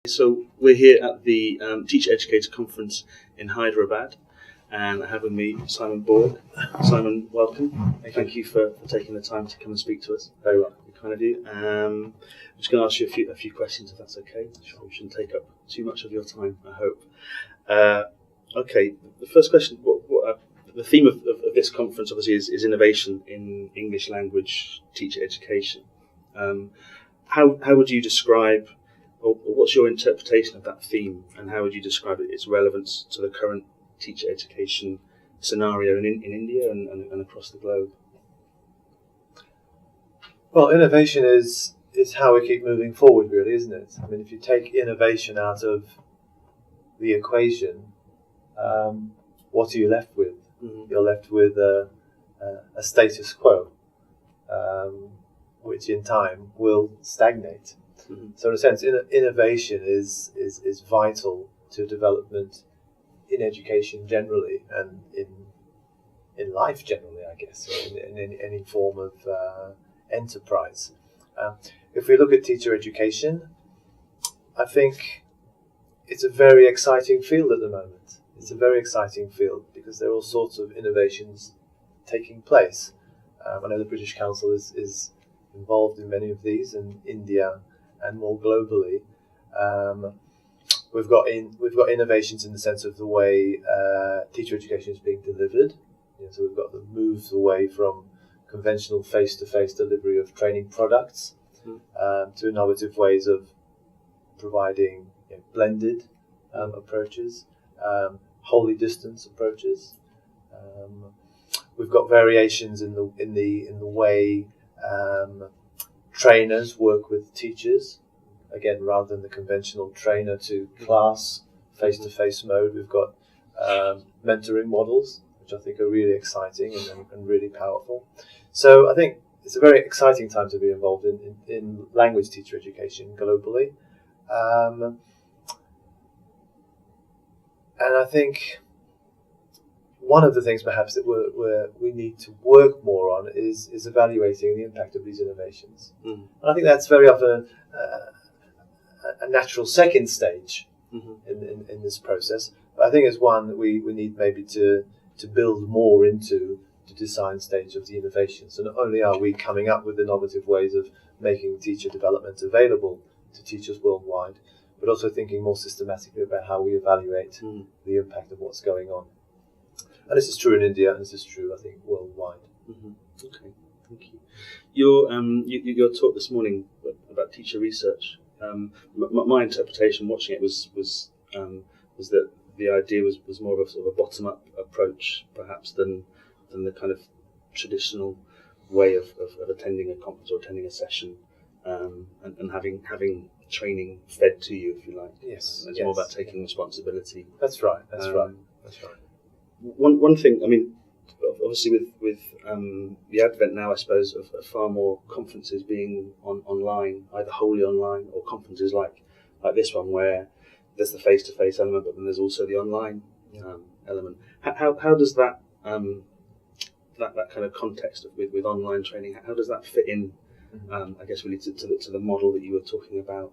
So we're here at the Teacher Educator Conference in Hyderabad, and I have with me Simon Borg. Simon, welcome. Thank you for taking the time to come and speak to us. Very well. Kind of you. I'm just going to ask you a few questions, if that's okay. Sure. We shouldn't take up too much of your time, I hope. Okay, the first question, the theme of this conference obviously is innovation in English language teacher education. How would you describe, or what's your interpretation of that theme, and how would you describe its relevance to the current teacher education scenario in India and across the globe? Well, innovation is how we keep moving forward, really, isn't it? I mean, if you take innovation out of the equation, what are you left with? Mm-hmm. You're left with a status quo, which in time will stagnate. Mm-hmm. So in a sense, innovation is vital to development in education generally, and in life generally, I guess, in any form of enterprise. If we look at teacher education, I think it's a very exciting field at the moment. It's a very exciting field because there are all sorts of innovations taking place. I know the British Council is involved in many of these, in India and more globally. We've got innovations in the sense of the way teacher education is being delivered. So we've got the moves away from conventional face-to-face delivery of training products to innovative ways of providing blended approaches, wholly distance approaches. We've got variations in the way trainers work with teachers. Again, rather than the conventional trainer to class face-to-face mode, we've got mentoring models, which I think are really exciting and really powerful. So I think it's a very exciting time to be involved in language teacher education globally. And I think one of the things perhaps that we need to work more on is evaluating the impact of these innovations. And I think that's very often a natural second stage in this process. But I think it's one that we need maybe to build more into the design stage of the innovation. So not only are we coming up with innovative ways of making teacher development available to teachers worldwide, but also thinking more systematically about how we evaluate the impact of what's going on. And this is true in India, and this is true, I think, worldwide. Mm-hmm. Okay, thank you. Your talk this morning about teacher research, my interpretation watching it was that the idea was more of a sort of a bottom-up approach, perhaps, than the kind of traditional way of attending a conference or attending a session, and having training fed to you, if you like. Yes. It's more about taking responsibility. That's right. That's right. One thing, I mean, obviously with the advent now, I suppose, of far more conferences being online, either wholly online or conferences like this one, where there's the face-to-face element, but then there's also the online element. How does that that kind of context with online training, how does that fit in? I guess really to the model that you were talking about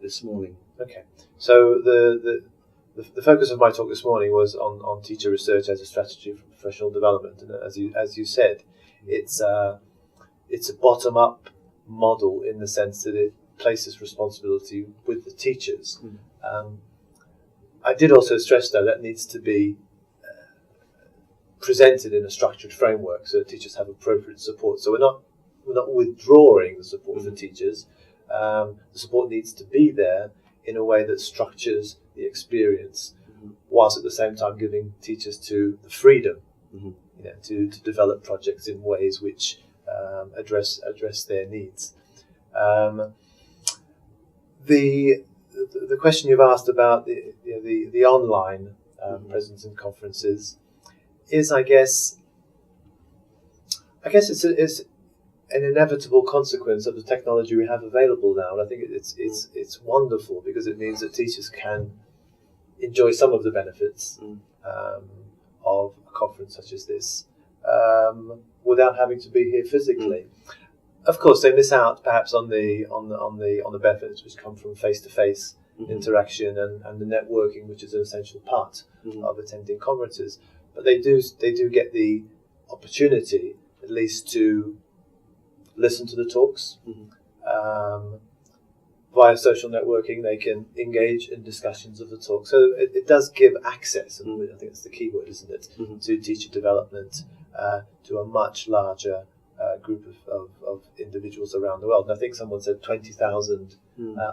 this morning. Okay, so the focus of my talk this morning was on teacher research as a strategy for professional development, and as you said, it's a bottom-up model in the sense that it places responsibility with the teachers. I did also stress, though, that needs to be presented in a structured framework so that teachers have appropriate support. So we're not withdrawing the support for teachers. The support needs to be there in a way that structures the experience, whilst at the same time giving teachers the freedom, to develop projects in ways which address their needs. The question you've asked about the online presence in conferences is, I guess it's an inevitable consequence of the technology we have available now, and I think it's wonderful because it means that teachers can enjoy some of the benefits of a conference such as this without having to be here physically. of course, they miss out perhaps on the benefits which come from face-to-face interaction and the networking, which is an essential part of attending conferences. But they do get the opportunity, at least, to listen to the talks. Via social networking, they can engage in discussions of the talk. So it does give access, and I think that's the key word, isn't it, to teacher development to a much larger group of individuals around the world. And I think someone said 20,000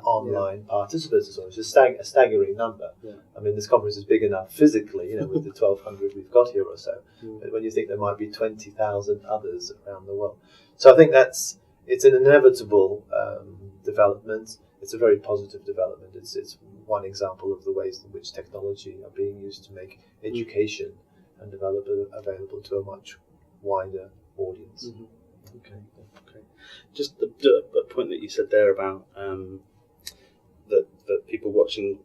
online participants, which is a staggering number. Yeah. I mean, this conference is big enough physically, with the 1,200 we've got here or so. But when you think there might be 20,000 others around the world. So I think it's an inevitable development. It's a very positive development. It's one example of the ways in which technology are being used to make education and development available to a much wider audience. Okay. Just a point that you said there about that people watching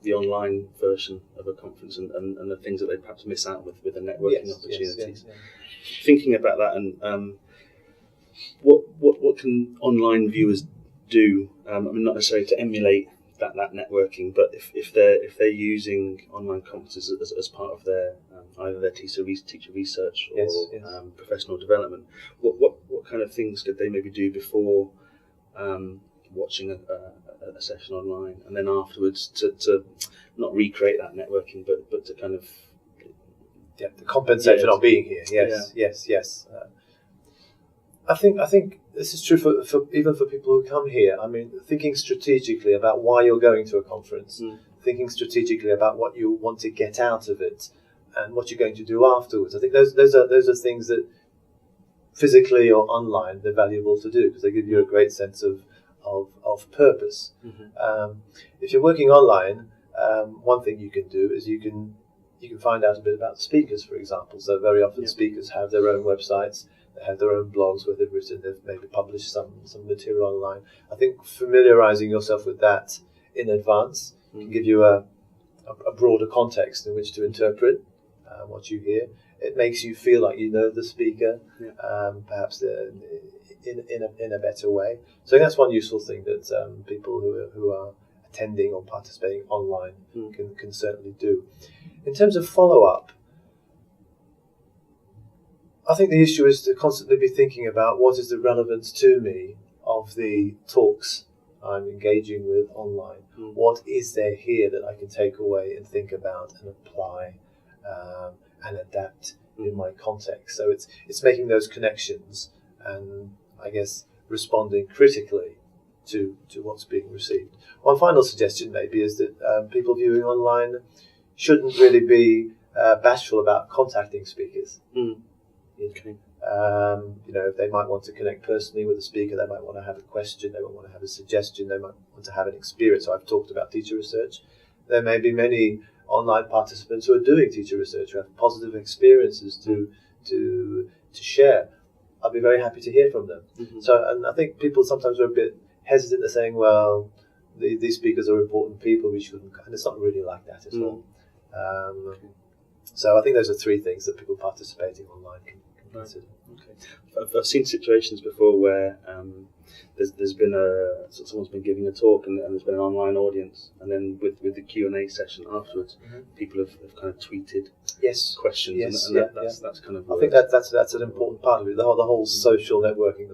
the online version of a conference and the things that they perhaps miss out with the networking opportunities. Yes. Thinking about that, and what can online viewers do? I mean, not necessarily to emulate that networking, but if they're using online conferences as part of their either their teacher research or professional development, what kind of things could they maybe do before watching a session online, and then afterwards to not recreate that networking, but to kind of to compensate for not being here. Yes. I think this is true for even for people who come here. I mean, thinking strategically about why you're going to a conference, thinking strategically about what you want to get out of it, and what you're going to do afterwards. I think those are things that physically or online they're valuable to do, because they give you a great sense of purpose. If you're working online, one thing you can do is you can find out a bit about speakers, for example. So very often speakers have their own websites. They have their own blogs where they've maybe published some material online. I think familiarising yourself with that in advance can give you a broader context in which to interpret what you hear. It makes you feel like you know the speaker, perhaps in a better way. So that's one useful thing that people who are attending or participating online can certainly do. In terms of follow-up, I think the issue is to constantly be thinking about what is the relevance to me of the talks I'm engaging with online. What is there here that I can take away and think about and apply and adapt in my context? So it's making those connections and, I guess, responding critically to what's being received. One final suggestion maybe is that people viewing online shouldn't really be bashful about contacting speakers. Okay. If they might want to connect personally with a speaker, they might want to have a question, they might want to have a suggestion, they might want to have an experience. So I've talked about teacher research. There may be many online participants who are doing teacher research, who have positive experiences to share. I'll be very happy to hear from them. So, and I think people sometimes are a bit hesitant to saying, well, these speakers are important people, we shouldn't, and it's not really like that at all. So I think those are three things that people participating online can consider. Okay. I've seen situations before where there's been someone's been giving a talk and there's been an online audience, and then with the Q&A session afterwards, people have kind of tweeted questions. That's kind of. I think that's an important part of it. The whole social networking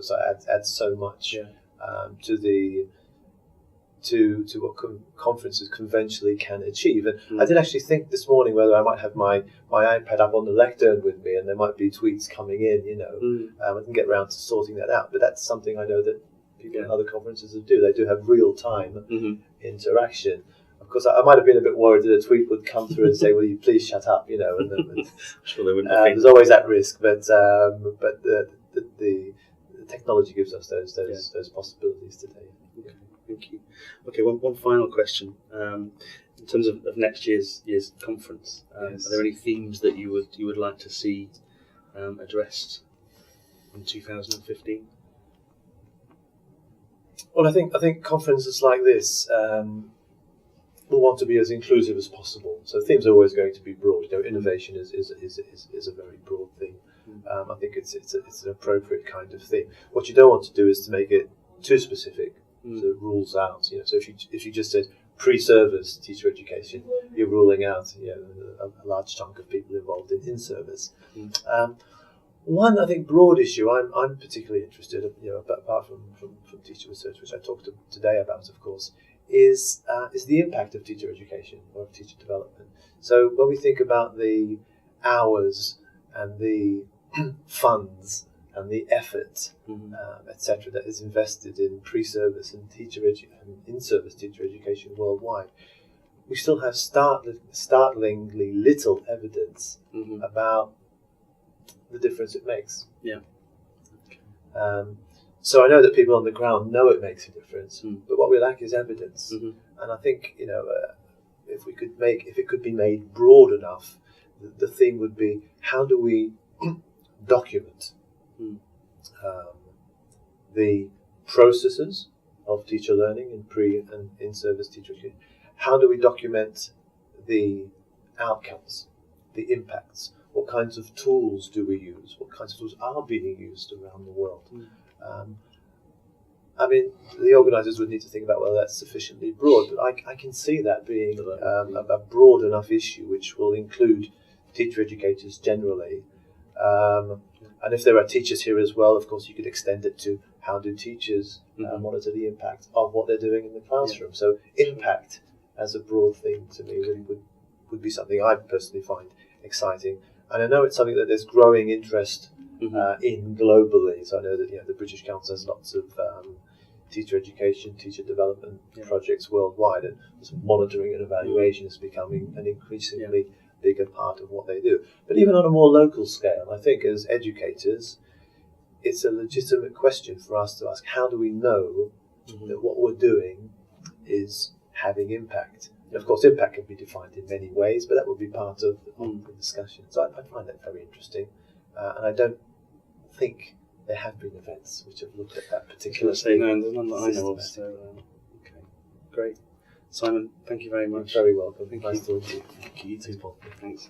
adds so much to what conferences conventionally can achieve. And I did actually think this morning whether I might have my iPad up on the lectern with me, and there might be tweets coming in, I can get around to sorting that out. But that's something I know that people in other conferences do. They do have real-time interaction. Of course, I might have been a bit worried that a tweet would come through and say, "Will you please shut up?" And I'm sure they wouldn't. There's always that risk, but the technology gives us those possibilities today. Okay. Thank you. Okay, one final question. In terms of next year's conference, are there any themes that you would like to see addressed in 2015? Well, I think conferences like this will want to be as inclusive as possible. So themes are always going to be broad. Innovation is a very broad thing. I think it's an appropriate kind of thing. What you don't want to do is to make it too specific, so it rules out. So if you just said pre-service teacher education, you're ruling out a large chunk of people involved in service. One, I think, broad issue I'm particularly interested in, apart from teacher research, which I talked today about, of course, is the impact of teacher education or of teacher development. So when we think about the hours and the funds and the effort, etc., that is invested in pre-service and in-service teacher education worldwide, we still have startlingly little evidence about the difference it makes. Yeah. So I know that people on the ground know it makes a difference, but what we lack is evidence. And I think if it could be made broad enough, the theme would be, how do we document the processes of teacher learning in pre and in-service teacher education? How do we document the outcomes, the impacts? What kinds of tools do we use? What kinds of tools are being used around the world? The organisers would need to think about whether that's sufficiently broad, but I can see that being a broad enough issue which will include teacher educators generally. And if there are teachers here as well, of course, you could extend it to how do teachers monitor the impact of what they're doing in the classroom. So impact as a broad thing to me would be something I personally find exciting. And I know it's something that there's growing interest in globally. So I know that the British Council has lots of teacher education, teacher development projects worldwide, and monitoring and evaluation is becoming an increasingly bigger part of what they do. But even on a more local scale, I think as educators, it's a legitimate question for us to ask, how do we know that what we're doing is having impact? And of course, impact can be defined in many ways, but that would be part of the discussion. So I find that very interesting. And I don't think there have been events which have looked at that particular thing. No, there's none that I know of. So, okay, great. Simon, thank you very much. You're very welcome. Thank nice you. talking to you. Thank you. You too, Paul. Thanks.